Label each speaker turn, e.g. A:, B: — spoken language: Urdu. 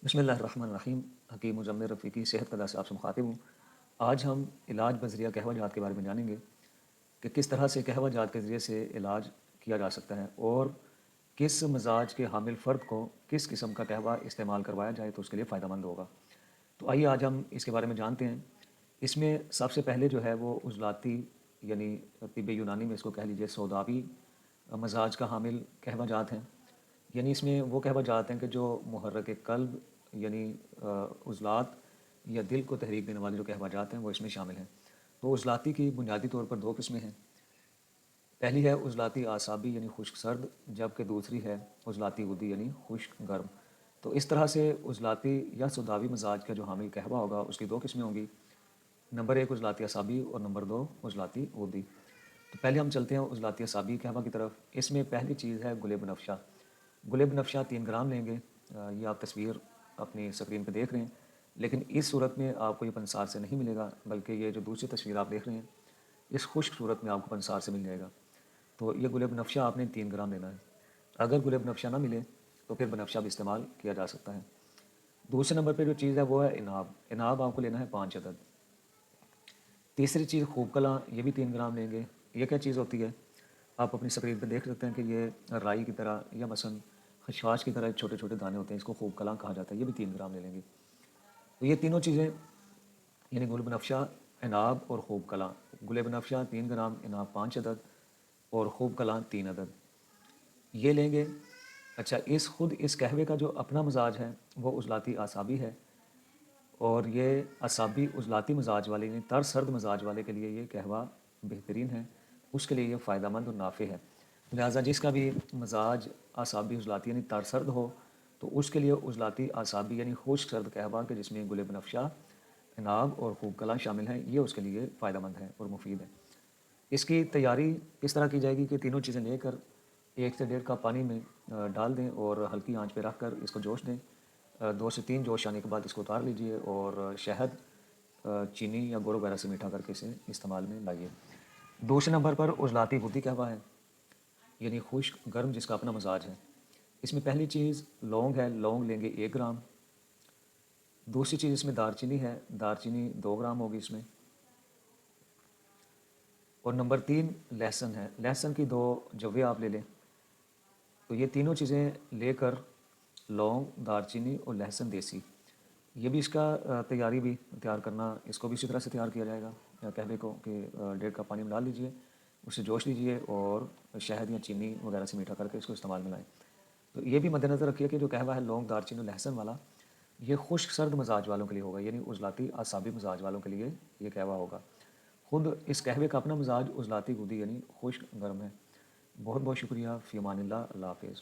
A: بسم اللہ الرحمن الرحیم۔ حکیم مزمل رفیقی صحت قدر سے آپ سے مخاطب ہوں۔ آج ہم علاج بذریعہ قہوہ جات کے بارے میں جانیں گے کہ کس طرح سے قہوہ جات کے ذریعے سے علاج کیا جا سکتا ہے اور کس مزاج کے حامل فرد کو کس قسم کا قہوہ استعمال کروایا جائے تو اس کے لیے فائدہ مند ہوگا۔ تو آئیے آج ہم اس کے بارے میں جانتے ہیں۔ اس میں سب سے پہلے جو ہے وہ عضلاتی یعنی طب یونانی میں اس کو کہہ لیجیے سوداوی مزاج کا حامل قہوہ جات ہیں۔ یعنی اس میں وہ قہوہ جات ہیں کہ جو محرک قلب یعنی عضلات یا دل کو تحریک دینے والے جو قہوہ جات ہیں وہ اس میں شامل ہیں۔ تو عضلاتی کی بنیادی طور پر دو قسمیں ہیں۔ پہلی ہے عضلاتی اعصابی یعنی خشک سرد، جبکہ دوسری ہے عضلاتی غدی یعنی خشک گرم۔ تو اس طرح سے عضلاتی یا سوداوی مزاج کا جو حامل قہوہ ہوگا اس کی دو قسمیں ہوں گی، نمبر ایک عضلاتی اعصابی اور نمبر دو عضلاتی غدی۔ تو پہلے ہم چلتے ہیں عضلاتی اعصابی قہوہ کی طرف۔ اس میں پہلی چیز ہے گل بنفشہ۔ گل بنفشہ 3 گرام لیں گے۔ یہ آپ تصویر اپنی اسکرین پہ دیکھ رہے ہیں، لیکن اس صورت میں آپ کو یہ پنسار سے نہیں ملے گا، بلکہ یہ جو دوسری تصویر آپ دیکھ رہے ہیں اس خشک صورت میں آپ کو پنسار سے مل جائے گا۔ تو یہ گل بنفشہ آپ نے 3 گرام لینا ہے۔ اگر گل بنفشہ نہ ملے تو پھر بنفشہ بھی استعمال کیا جا سکتا ہے۔ دوسرے نمبر پہ جو چیز ہے وہ ہے اناب۔ اناب آپ کو لینا ہے 5 عدد۔ تیسری چیز خوب کلاں، یہ بھی 3 گرام لیں گے۔ یہ کیا چیز ہوتی ہے؟ آپ اپنی اسکرین پہ دیکھ سکتے ہیں کہ یہ رائی کی طرح یا مثلا خشخاش کی طرح چھوٹے چھوٹے دانے ہوتے ہیں، اس کو خوب کلاں کہا جاتا ہے، یہ بھی 3 گرام لے لیں گے۔ تو یہ تینوں چیزیں یعنی گل بنفشہ، اناب اور خوب کلاں۔ گل بنفشہ 3 گرام، اناب 5 عدد اور خوب کلاں 3 عدد یہ لیں گے۔ اچھا، اس قہوے کا جو اپنا مزاج ہے وہ عضلاتی اعصابی ہے، اور یہ اعصابی عضلاتی مزاج والے یعنی تر سرد مزاج والے کے لیے یہ قہوہ بہترین ہے، اس کے لیے یہ فائدہ مند اور نافع ہے۔ لہٰذا جس کا بھی مزاج اعصابی عضلاتی یعنی تر سرد ہو تو اس کے لیے عضلاتی اعصابی یعنی خشک سرد قہوہ کے جس میں گل بنفشہ، اناب اور خوب کلاں شامل ہیں، یہ اس کے لیے فائدہ مند ہے اور مفید ہے۔ اس کی تیاری کس طرح کی جائے گی کہ تینوں چیزیں لے کر 1 سے 1.5 کپ پانی میں ڈال دیں اور ہلکی آنچ پہ رکھ کر اس کو جوش دیں۔ 2 سے 3 جوش آنے کے بعد اس کو اتار لیجئے اور شہد، چینی یا گڑ وغیرہ سے میٹھا کر کے اسے استعمال میں لائیے۔ دوسرے نمبر پر عضلاتی غدی قہوہ ہے، یعنی خشک گرم جس کا اپنا مزاج ہے۔ اس میں پہلی چیز لونگ ہے، لونگ لیں گے 1 گرام۔ دوسری چیز اس میں دار چینی ہے، دار چینی 2 گرام ہوگی اس میں۔ اور نمبر 3 لہسن ہے، لہسن کی 2 جویں آپ لے لیں۔ تو یہ تینوں چیزیں لے کر لونگ، دار چینی اور لہسن دیسی، یہ بھی اس کا تیاری بھی تیار کرنا، اس کو بھی اسی طرح سے تیار کیا جائے گا قہوے کو کہ 1.5 کپ پانی میں ڈال لیجئے، اسے جوش لیجئے اور شہد یا چینی وغیرہ سے میٹھا کر کے اس کو استعمال میں لائیں۔ تو یہ بھی مد نظر رکھیے کہ جو قہوہ ہے لونگ، دار چینی اور لہسن والا، یہ خشک سرد مزاج والوں کے لیے ہوگا، یعنی عضلاتی اعصابی مزاج والوں کے لیے یہ قہوہ ہوگا۔ خود اس قہوے کا اپنا مزاج عضلاتی غدی یعنی خشک گرم ہے۔ بہت بہت شکریہ، فی امان اللہ، اللہ حافظ۔